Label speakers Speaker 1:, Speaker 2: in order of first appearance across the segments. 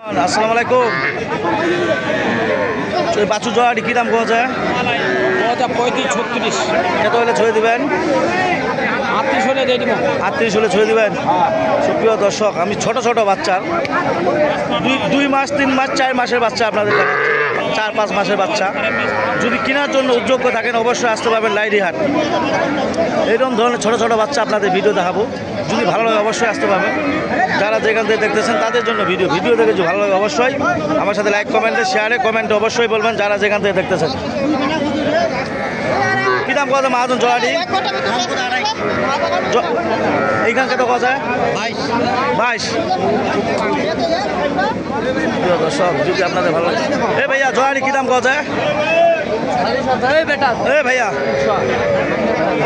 Speaker 1: আসসালামু আলাইকুম। বাছুর জোড়াটি কী দাম কোয়া যায়?
Speaker 2: 35-36
Speaker 1: কত হলে ছড়ে দিবেন?
Speaker 2: 38 হলে দিয়ে দিব।
Speaker 1: 38 হলে ছড়ে দিবেন। সুপ্রিয় দর্শক, আমি ছোট ছোট বাচ্চার 2 মাস 3 মাস 4 মাসের বাচ্চা আপনাদের দেখাচ্ছি, 4-5 মাসের বাচ্চা। যদি কেনার জন্য উদ্যোগ্য থাকেন অবশ্যই আসতে পারবেন লাইডিহাট। এরকম ধরনের ছোট ছোট বাচ্চা আপনাদের ভিডিও দেখাবো, যদি ভালো লাগে অবশ্যই আসতে পারবেন। যারা যেখান থেকে দেখতেছেন তাদের জন্য ভিডিও দেখে যদি ভালো লাগে অবশ্যই আমার সাথে লাইক কমেন্টে শেয়ারে কমেন্টে অবশ্যই বলবেন যারা যেখান থেকে দেখতেছেন। কী দাম কথা মহাজন জোড়াটি? এইখানকে তো কথা 22। দর্শক, যদি আপনাদের ভালো লাগে এ ভাইয়া জোড়াটি কী দাম কথা? এ ভাইয়া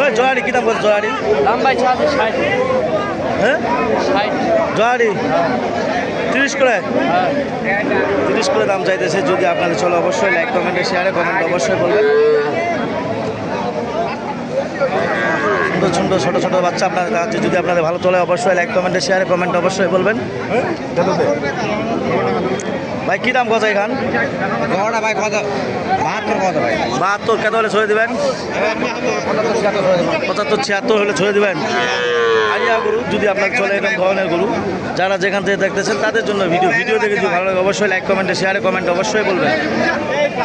Speaker 1: ওই জোড়াটি কী দাম কথা? জোড়াটি
Speaker 2: দাম ভাই 60।
Speaker 1: হ্যাঁ
Speaker 2: 60
Speaker 1: জোড়াটি 30 করে 30 করে দাম চাইতেছে। যদি আপনাদের চলে অবশ্যই লাইক কমেন্টে শেয়ারে কমেন্ট অবশ্যই বলবেন। সুন্দর সুন্দর ছোটো ছোটো বাচ্চা আপনাদের দেখাচ্ছে, যদি আপনাদের ভালো চলে অবশ্যই লাইক কমেন্টে শেয়ারে কমেন্ট অবশ্যই বলবেন। ভাই কী দাম কথা এখান?
Speaker 2: ভাই কত? 72 কত ভাই?
Speaker 1: 72 কত হলে ছড়ে দেবেন? 75-76 হলে ছড়ে দেবেন। আরিয়া গরু, যদি আপনার চলে এরকম ধরনের গরু, যারা যেখান থেকে দেখতেছেন তাদের জন্য ভিডিও দেখে যদি ভালো লাগে অবশ্যই লাইক কমেন্টে শেয়ারে কমেন্ট অবশ্যই বলবেন।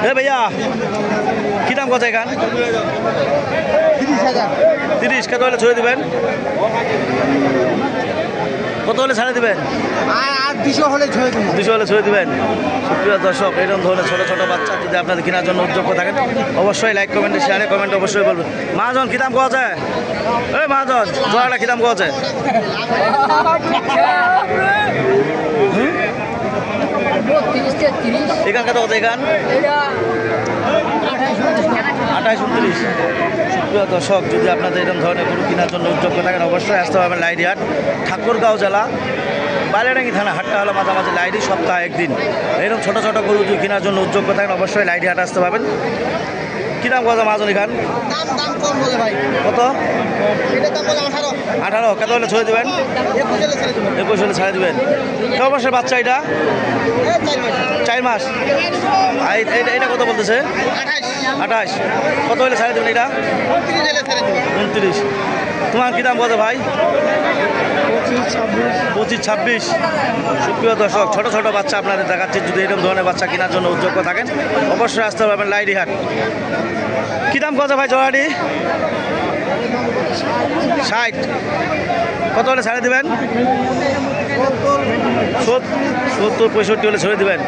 Speaker 1: এ ভাইয়া কী দাম কথা এখান? 30 কত হলে ছড়ে দেবেন? কত হলে ছাড়ে দেবেন?
Speaker 2: 200 হলে ছয় দিব।
Speaker 1: 200 হলে ছড়ে দেবেন। সুপ্রিয় দর্শক, এরকম ধরনের ছোটো ছোটো বাচ্চা যদি আপনাদের কেনার জন্য উদ্যোগ থাকেন অবশ্যই লাইক কমেন্টে শেয়ারে কমেন্ট অবশ্যই বলবেন। মহাজন কী দাম কোয়া যায়? এই মহাজন জোড়াটা কী দাম কোয়া যায়? এখানকার তো এখান 28-29। সুপ্রিয় দর্শক, যদি আপনাদের এরকম ধরনের গরু কেনার জন্য উদ্যোগ থাকেন অবশ্যই আসতে পারবেন লাইডিহাট, ঠাকুরগাঁও জেলা, বাইলেডাঙ্গি থানা। হাটটা হলো মাঝামাঝি লাইডি, সপ্তাহে একদিন। এরকম ছোটো ছোটো গরু যদি কেনার জন্য উদ্যোগ থাকেন অবশ্যই লাইডিহাট আসতে পারবেন। কী দাম কথা মহাজন এখান? কত? 18 কত হলে ছড়ে দেবেন? 21 হলে ছাড়ে দেবেন। ক মাসের বাচ্চা এটা? 4 মাস। এটা কত বলতেছে? 28 কত হলে ছাড়ে দেবেন এটা? 29। তোমার কী দাম কত ভাই? 25-26। সুপ্রিয় দর্শক, ছোটো ছোটো বাচ্চা আপনাদের দেখাচ্ছে, যদি এরকম ধরনের বাচ্চা কেনার জন্য উদ্যোগ থাকেন অবশ্যই আসতে পারবেন লাইডিহাট। কী দাম কত ভাই জোড়াটি? 60 কত হলে ছাড়ে দেবেন? 70-65 হলে ছেড়ে দেবেন।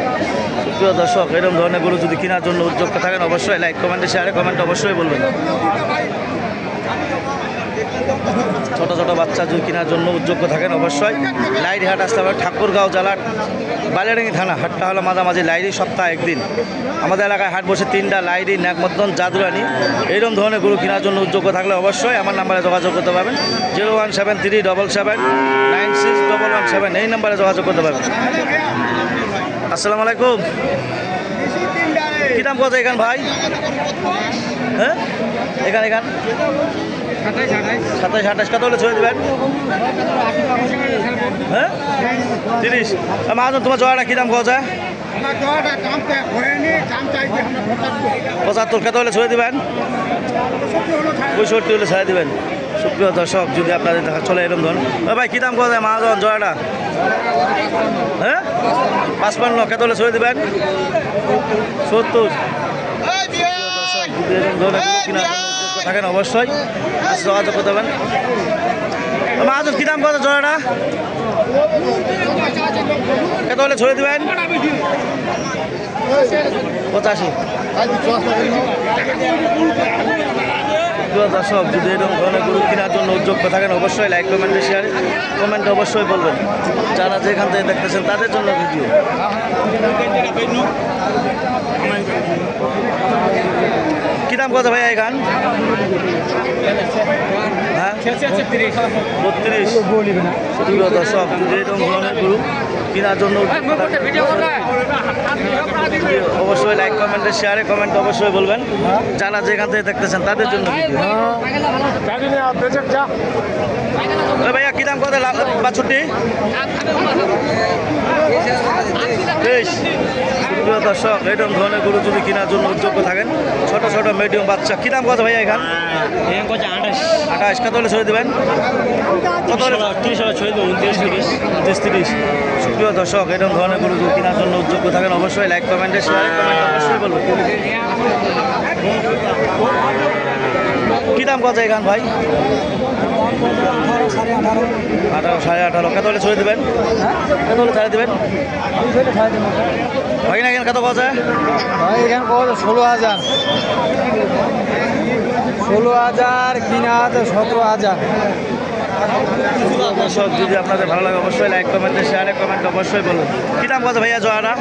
Speaker 1: সুপ্রিয় দর্শক, এরকম ধরনের গরু যদি কেনার জন্য উদ্যোগ থাকেন অবশ্যই লাইক কমেন্টে শেয়ারে কমেন্ট অবশ্যই বলবেন। ছোটো ছোটো বাচ্চা যদি কেনার জন্য উদ্যোগ থাকেন অবশ্যই লাইডিহাট আসতে হবে। ঠাকুরগাঁও জেলার বাইলেডাঙ্গি থানা। হাটটা হলো মাঝামাঝি লাইডি, সপ্তাহে একদিন। আমাদের এলাকায় হাট বসে 3টা, লাইডি, ন্যাকমদ্দন, জাদুরানি। এরকম ধরনের গরু কেনার জন্য উদ্যোগ থাকলে অবশ্যই আমার নাম্বারে যোগাযোগ করতে পারবেন। 01737796117 এই নাম্বারে যোগাযোগ করতে পারবেন। আসসালামু আলাইকুম। কী দাম কত এখান ভাই? হ্যাঁ এখান 27-28 কত হলে ছড়ে দেবেন? হ্যাঁ 30। মহাজন তোমার জোড়াটা কী দাম কথা? 75 কত হলে ছড়ে দেবেন? 65 হলে ছেড়ে দেবেন। সুপ্রিয় দর্শক, যদি আপনাদের দেখা চলে এরকম ধরুন ভাই কী দাম কথা মহাজন জোড়াটা? হ্যাঁ 55 কত হলে ছড়ে দেবেন? 70। যদি এরকম ধরনের কিনা থাকেন অবশ্যই যোগাযোগ করতে পারবেন। মহাজন কী দাম কত জোড়াটা? কত হলে ছড়ে দেবেন? 85। দর্শক, যদি এরকম ধরনের গরু কেনার জন্য উদ্যোগ থাকেন অবশ্যই লাইক কমেন্টে শেয়ার কমেন্ট অবশ্যই বলবেন। যারা যেখান থেকে দেখতেছেন তাদের জন্য ভিডিও। কী দাম কত ভাইয়া এখান? হ্যাঁ 32। সুপ্রিয় দর্শক, যদি এরকম ধরনের গরু কেনার জন্য অবশ্যই লাইক কমেন্টে শেয়ারে কমেন্ট অবশ্যই বলবেন। যারা যেখান থেকে দেখতেছেন তাদের জন্য ভাইয়া কী দাম কত বাছুরটি? প্রিয় দর্শক এরকম ধরনের গরু যদি কেনার জন্য উদ্যোগ থাকেন, ছোট ছোট মিডিয়াম বাচ্চা কি দাম কত ভাইয়া এখান? 28 কত হলে ছেড়ে দেবেন? কত হলে? 29-30। সুপ্রিয় দর্শক এরকম ধরনের গরু যদি কেনার জন্য উদ্যোগ থাকেন অবশ্যই লাইক কমেন্টে শেয়ার কমেন্ট অবশ্যই বলুন। কি দাম কত এখান ভাই? 18 18.5 কত হলে ছেড়ে দেবেন? কত হলে ছেড়ে দেবেন ভাই? না এখানে কত কত যায়?
Speaker 2: ভাই এখানে কত? 16,000। 16,000 কিনা আছে 17,000।
Speaker 1: দর্শক যদি আপনাদের ভালো লাগে অবশ্যই লাইক কমেন্টে শেয়ারে কমেন্ট অবশ্যই বলুন। কি দাম কত ভাইয়া জোয়াটা?